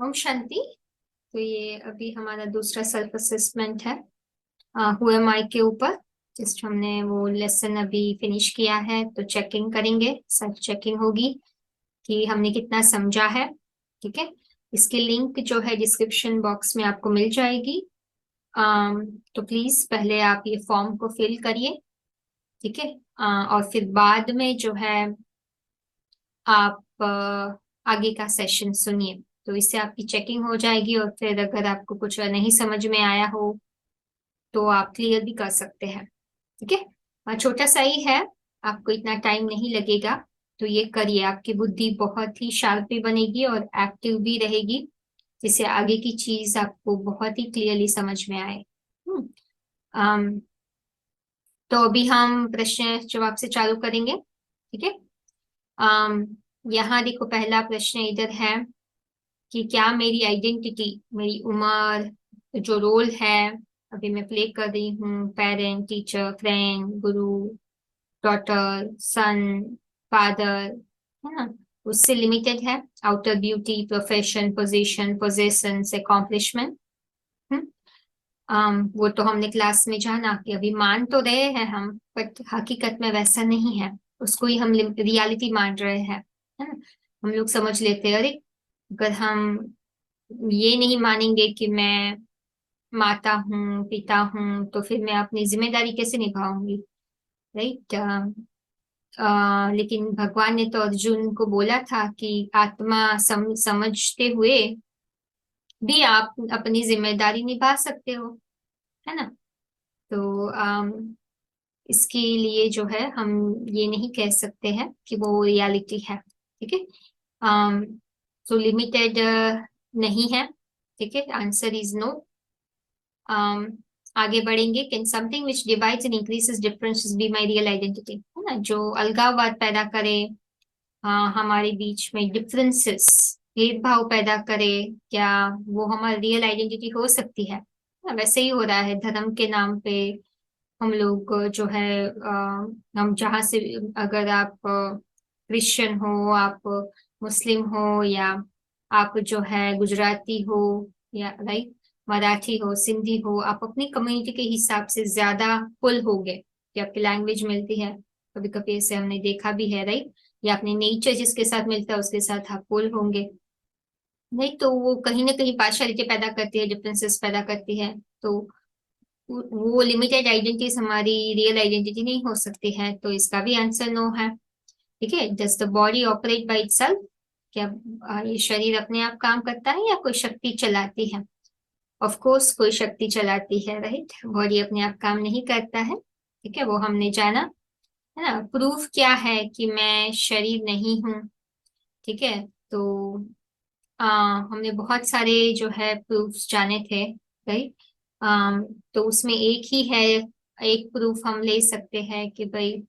ओम शांति। तो ये अभी हमारा दूसरा सेल्फ असेसमेंट है हु एम आई के ऊपर। जस्ट हमने वो लेसन अभी फिनिश किया है, तो चेकिंग करेंगे, सेल्फ चेकिंग होगी कि हमने कितना समझा है। ठीक है, इसकी लिंक जो है डिस्क्रिप्शन बॉक्स में आपको मिल जाएगी। तो प्लीज पहले आप ये फॉर्म को फिल करिए। ठीक है, और फिर बाद में जो है आप आगे का सेशन सुनिए, तो इससे आपकी चेकिंग हो जाएगी। और फिर अगर आपको कुछ नहीं समझ में आया हो तो आप क्लियर भी कर सकते हैं। ठीक है, छोटा सा ही है, आपको इतना टाइम नहीं लगेगा। तो ये करिए, आपकी बुद्धि बहुत ही शार्प भी बनेगी और एक्टिव भी रहेगी, जिससे आगे की चीज आपको बहुत ही क्लियरली समझ में आए। अम, तो अभी हम प्रश्न जवाब से चालू करेंगे। ठीक है, अम, यहाँ देखो, पहला प्रश्न इधर है कि क्या मेरी आइडेंटिटी, मेरी उम्र, जो रोल है अभी मैं प्ले कर रही हूँ, पेरेंट, टीचर, फ्रेंड, गुरु, डॉटर, सन, फादर, है ना, उससे लिमिटेड है? Outer beauty, profession, position, possession, accomplishment. वो तो हमने क्लास में जाना कि अभी मान तो रहे हैं हम, बट हकीकत में वैसा नहीं है। उसको ही हम रियलिटी मान रहे हैं, है ना। हम लोग समझ लेते हैं, अरे अगर हम ये नहीं मानेंगे कि मैं माता हूँ, पिता हूँ, तो फिर मैं अपनी जिम्मेदारी कैसे निभाऊंगी? राइट। लेकिन भगवान ने तो अर्जुन को बोला था कि आत्मा समझते हुए भी आप अपनी जिम्मेदारी निभा सकते हो, है ना। तो इसके लिए जो है हम ये नहीं कह सकते हैं कि वो रियलिटी है। ठीक है, तो लिमिटेड नहीं है। ठीक है, आंसर इज नो। आगे बढ़ेंगे। Can something which divides and increases differences be my real identity, है ना, जो अलगाववाद पैदा करे, हमारे बीच में डिफरेंसेस, भेदभाव पैदा करे, क्या वो हमारी रियल आइडेंटिटी हो सकती है? वैसे ही हो रहा है धर्म के नाम पे। हम लोग जो है हम जहाँ से, अगर आप क्रिश्चियन हो, आप मुस्लिम हो, या आप जो है गुजराती हो, या राइट मराठी हो, सिंधी हो, आप अपनी कम्युनिटी के हिसाब से ज्यादा पुल हो गए कि आपकी लैंग्वेज मिलती है। कभी कभी ऐसे हमने देखा भी है, राइट। या अपने नेचर जिसके साथ मिलता है उसके साथ आप पुल होंगे। नहीं तो वो कहीं ना कहीं पार्शियलिटी पैदा करती है, डिफरेंसेस पैदा करती है। तो वो लिमिटेड आइडेंटिटीज हमारी रियल आइडेंटिटी नहीं हो सकती है, तो इसका भी आंसर नो है। ठीक है, does the body operate by itself? क्या ये शरीर अपने आप काम करता है या कोई शक्ति चलाती है? ऑफ कोर्स कोई शक्ति चलाती है, राइट। बॉडी अपने आप काम नहीं करता है। ठीक है, वो हमने जाना, है ना। प्रूफ क्या है कि मैं शरीर नहीं हूँ? ठीक है, तो हमने बहुत सारे जो है प्रूफ्स जाने थे, राइट। तो उसमें एक ही है, एक प्रूफ हम ले सकते हैं कि भाई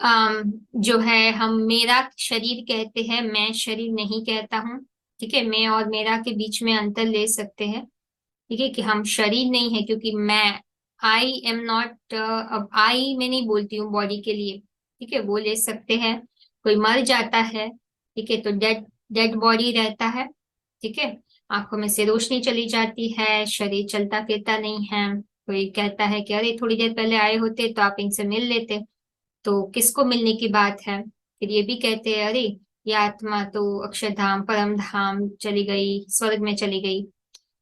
जो है हम मेरा शरीर कहते हैं, मैं शरीर नहीं कहता हूँ। ठीक है, मैं और मेरा के बीच में अंतर ले सकते हैं। ठीक है, कि हम शरीर नहीं है, क्योंकि मैं, आई एम नॉट, अब आई मैं नहीं बोलती हूँ बॉडी के लिए। ठीक है, वो ले सकते हैं। कोई मर जाता है, ठीक है, तो डेड डेड बॉडी रहता है। ठीक है, आंखों में से रोशनी चली जाती है, शरीर चलता फिरता नहीं है। कोई कहता है कि अरे थोड़ी देर पहले आए होते तो आप इनसे मिल लेते, तो किसको मिलने की बात है? फिर ये भी कहते हैं, अरे ये आत्मा तो अक्षरधाम परम धाम चली गई, स्वर्ग में चली गई।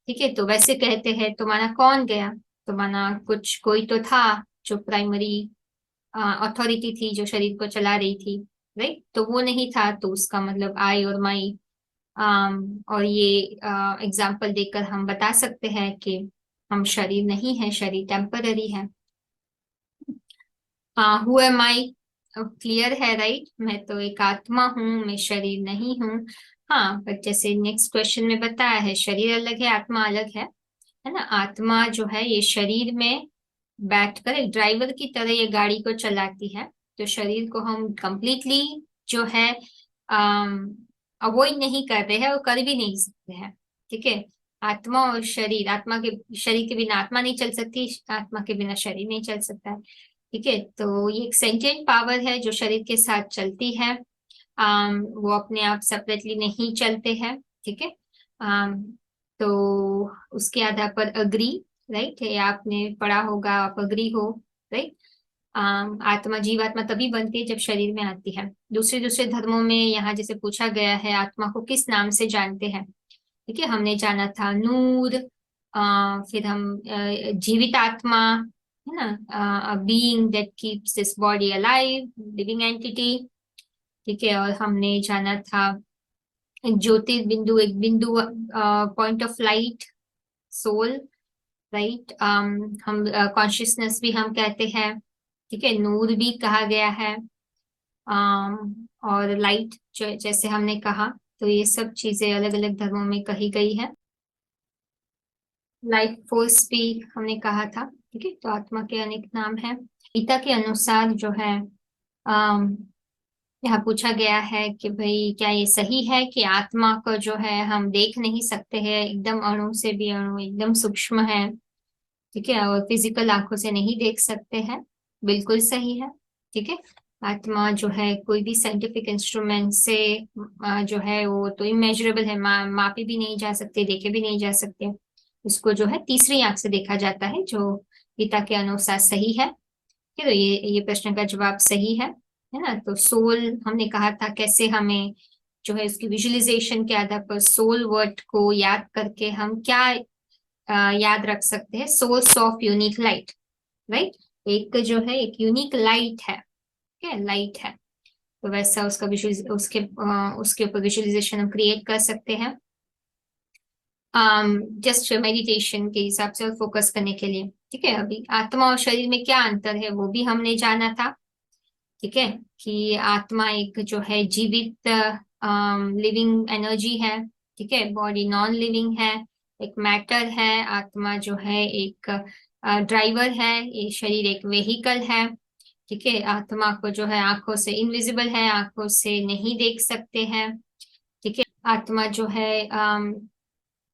ठीक है, तो वैसे कहते हैं, तो माना कौन गया? तो माना कुछ कोई तो था, जो प्राइमरी अथॉरिटी थी, जो शरीर को चला रही थी, राइट। तो वो नहीं था, तो उसका मतलब आई और माई। और ये एग्जाम्पल देकर हम बता सकते हैं कि हम शरीर नहीं है, शरीर टेम्पररी है। हु एम आई क्लियर है, राइट। मैं तो एक आत्मा हूँ, मैं शरीर नहीं हूँ। हाँ, बट जैसे नेक्स्ट क्वेश्चन में बताया है, शरीर अलग है, आत्मा अलग है ना। आत्मा जो है ये शरीर में बैठकर एक ड्राइवर की तरह ये गाड़ी को चलाती है। तो शरीर को हम कंप्लीटली जो है अवॉइड नहीं कर रहे हैं और कर भी नहीं सकते हैं। ठीक है, आत्मा और शरीर, आत्मा के, शरीर के बिना आत्मा नहीं चल सकती, आत्मा के बिना शरीर नहीं चल सकता है। ठीक है, तो ये एक सेंटिएंट पावर है जो शरीर के साथ चलती है। वो अपने आप सेपरेटली नहीं चलते हैं। ठीक है। तो उसके आधार पर अग्री, राइट है, आपने पढ़ा होगा, आप अग्री हो, राइट। आत्मा, जीवात्मा तभी बनती है जब शरीर में आती है। दूसरे दूसरे धर्मों में यहाँ जैसे पूछा गया है आत्मा को किस नाम से जानते हैं, ठीक है, हमने जाना था नूर, फिर हम जीवित आत्मा, है ना, being that keeps this body alive, living entity, ठीक है। और हमने जाना था ज्योतिर्बिंदु, एक बिंदु, point of light, soul, right. हम कॉन्शियसनेस भी हम कहते हैं, ठीक है, नूर भी कहा गया है, और लाइट जैसे हमने कहा। तो ये सब चीजें अलग अलग धर्मों में कही गई है। लाइफ फोर्स भी हमने कहा था, ठीक है। तो आत्मा के अनेक नाम है। गीता के अनुसार जो है, अम, यहाँ पूछा गया है कि भाई क्या ये सही है कि आत्मा को जो है हम देख नहीं सकते हैं, एकदम अणु से भी अणु एकदम सूक्ष्म है, ठीक है, और फिजिकल आंखों से नहीं देख सकते हैं। बिल्कुल सही है, ठीक है। आत्मा जो है कोई भी साइंटिफिक इंस्ट्रूमेंट से जो है वो तो इमेजरेबल है, मापी भी नहीं जा सकते, देखे भी नहीं जा सकते। उसको जो है तीसरी आंख से देखा जाता है, जो गीता के अनुसार सही है। ठीक है, तो ये प्रश्न का जवाब सही है ना। तो सोल हमने कहा था, कैसे हमें जो है उसकी विजुअलाइजेशन के आधार पर सोल वर्ड को याद करके हम क्या याद रख सकते हैं, source of unique light, right. एक जो है एक यूनिक लाइट है, ठीक है, लाइट है। तो वैसा उसका विजुअल, उसके ऊपर विजुअलाइजेशन हम क्रिएट कर सकते हैं, जस्ट मेडिटेशन के हिसाब से और फोकस करने के लिए, ठीक है। अभी आत्मा और शरीर में क्या अंतर है वो भी हमने जाना था, ठीक है, कि आत्मा एक जो है जीवित लिविंग एनर्जी है, ठीक है, बॉडी नॉन लिविंग है, एक मैटर है। आत्मा जो है एक ड्राइवर है, ये शरीर एक व्हीकल है, ठीक है। आत्मा को जो है आंखों से इनविजिबल है, आंखों से नहीं देख सकते हैं, ठीक है। आत्मा जो है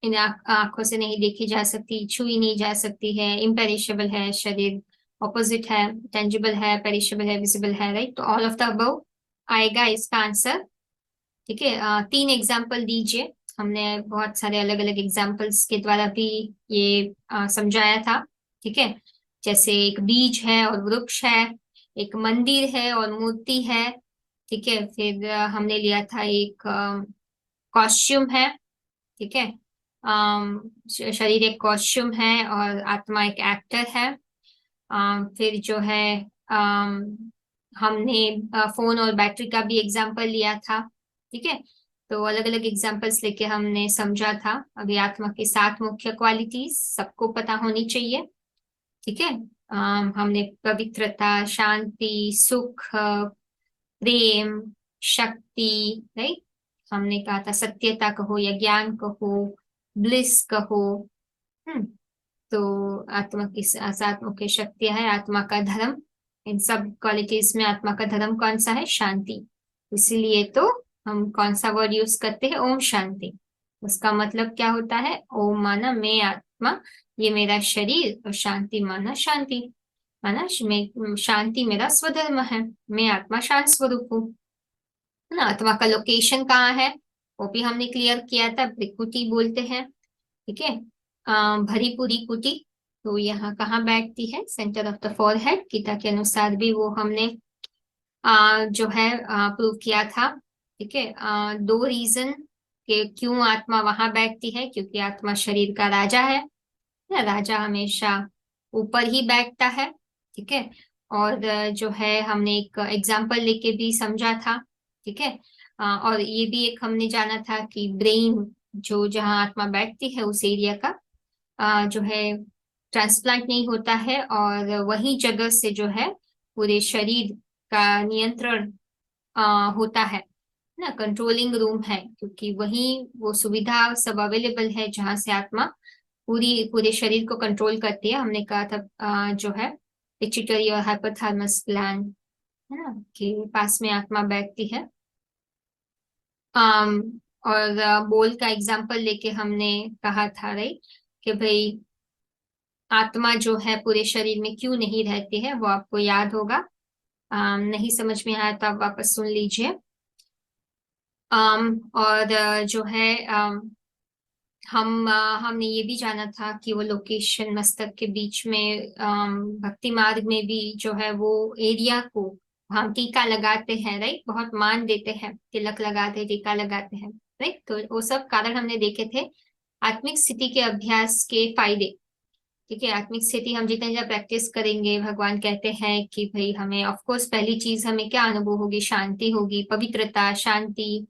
इन आंखों से नहीं देखी जा सकती, छुई नहीं जा सकती है, इम्पेरिशेबल है शरीर, ऑपोजिट है, टेंजिबल है, पेरिशेबल है, विजिबल है, राइट। तो ऑल ऑफ द अबव आएगा इसका आंसर, ठीक है। 3 एग्जाम्पल दीजिए। हमने बहुत सारे अलग अलग एग्जाम्पल्स के द्वारा भी ये समझाया था, ठीक है। जैसे एक बीज है और वृक्ष है, एक मंदिर है और मूर्ति है, ठीक है। फिर हमने लिया था एक कॉस्ट्यूम है, ठीक है। शरीर एक कॉस्ट्यूम है और आत्मा एक एक्टर है। फिर जो है हमने फोन और बैटरी का भी एग्जाम्पल लिया था, ठीक है। तो अलग अलग एग्जाम्पल्स लेके हमने समझा था। अभी आत्मा की 7 मुख्य क्वालिटीज सबको पता होनी चाहिए, ठीक है। हमने पवित्रता, शांति, सुख, प्रेम, शक्ति, राइट। हमने कहा था सत्यता कहो या ज्ञान कहो, ब्लिस कहो। हम्म। तो आत्मा की 7 मुख्य शक्तियां है। आत्मा का धर्म, इन सब क्वालिटीज में आत्मा का धर्म कौन सा है, शांति। इसीलिए तो हम कौन सा वर्ड यूज करते हैं, ओम शांति। उसका मतलब क्या होता है, ओम माना मैं आत्मा, ये मेरा शरीर, और शांति माना शांति, माना शांति मेरा स्वधर्म है, मैं आत्मा शांत स्वरूप हूँ, है ना। आत्मा का लोकेशन कहाँ है वो भी हमने क्लियर किया था, भ्रिकुटी बोलते हैं, ठीक है। भरी पूरी कुटी, तो यहाँ कहाँ बैठती है, centre of the forehead. Gita के अनुसार भी वो हमने जो है प्रूव किया था, ठीक है। 2 रीजन के क्यों आत्मा वहां बैठती है, क्योंकि आत्मा शरीर का राजा है ना, राजा हमेशा ऊपर ही बैठता है, ठीक है। और जो है हमने एक एग्जाम्पल लेके भी समझा था, ठीक है। और ये भी एक हमने जाना था कि ब्रेन जो जहाँ आत्मा बैठती है उस एरिया का जो है ट्रांसप्लांट नहीं होता है, और वही जगह से जो है पूरे शरीर का नियंत्रण होता है ना, कंट्रोलिंग रूम है, क्योंकि वही वो सुविधा सब अवेलेबल है जहाँ से आत्मा पूरे शरीर को कंट्रोल करती है। हमने कहा था जो है पिट्यूटरी और हाइपोथैलेमस ग्लैंड, है ना, के पास में आत्मा बैठती है। um, और बोल का एग्जाम्पल लेके हमने कहा था, राइट, कि भाई आत्मा जो है पूरे शरीर में क्यों नहीं रहती है, वो आपको याद होगा। नहीं समझ में आया तो आप वापस सुन लीजिए। और जो है हमने ये भी जाना था कि वो लोकेशन मस्तक के बीच में भक्ति मार्ग में भी जो है वो एरिया को हम टीका लगाते हैं, राइट, बहुत मान देते हैं, तिलक लगाते हैं, टीका लगाते हैं, राइट। तो वो सब कारण हमने देखे थे। आत्मिक स्थिति के अभ्यास के फायदे, ठीक है। आत्मिक स्थिति हम जितने ज्यादा प्रैक्टिस करेंगे, भगवान कहते हैं कि भाई हमें ऑफ कोर्स पहली चीज हमें क्या अनुभव होगी, शांति होगी, पवित्रता, शांति,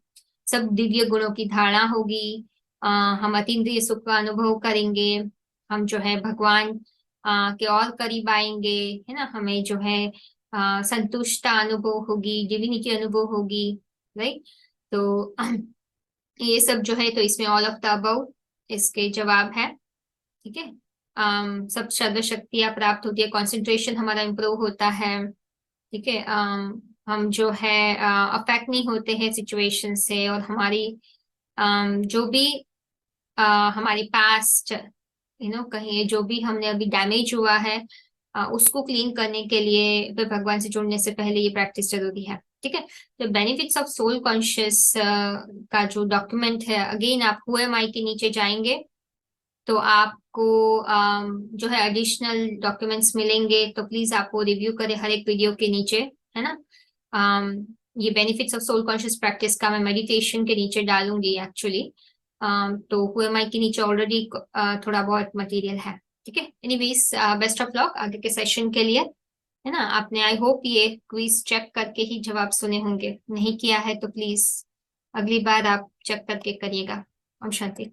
सब दिव्य गुणों की धारणा होगी। हम अतीन्द्रिय सुख का अनुभव करेंगे। हम जो है भगवान के और करीब आएंगे, है ना। हमें जो है संतुष्टता अनुभव होगी, डिविनिटी अनुभव होगी, राइट। तो ये सब जो है, तो इसमें ऑल ऑफ द अबव इसके जवाब है, ठीक है। सब सर्व शक्तियां प्राप्त होती है, कंसंट्रेशन हमारा इम्प्रूव होता है, ठीक है। हम जो है अफेक्ट नहीं होते हैं सिचुएशन से, और हमारी जो भी हमारी पास्ट कहीं जो भी हमने अभी डैमेज हुआ है उसको क्लीन करने के लिए फिर भगवान से जुड़ने से पहले ये प्रैक्टिस जरूरी है, ठीक है। तो बेनिफिट्स ऑफ सोल कॉन्शियस का जो डॉक्यूमेंट है, अगेन आप हु एम आई के नीचे जाएंगे तो आपको जो है एडिशनल डॉक्यूमेंट्स मिलेंगे, तो प्लीज आपको रिव्यू करें हर एक वीडियो के नीचे, है ना। ये benefits of soul conscious practice का मैं मेडिटेशन के नीचे डालूंगी एक्चुअली। तो हु एम आई के नीचे ऑलरेडी थोड़ा बहुत मटेरियल है, ठीक है। एनीवेज, बेस्ट ऑफ लक आगे के सेशन के लिए, है ना। आपने आई होप ये क्विज चेक करके ही जवाब सुने होंगे, नहीं किया है तो प्लीज अगली बार आप चेक करके करिएगा। ओम शांति।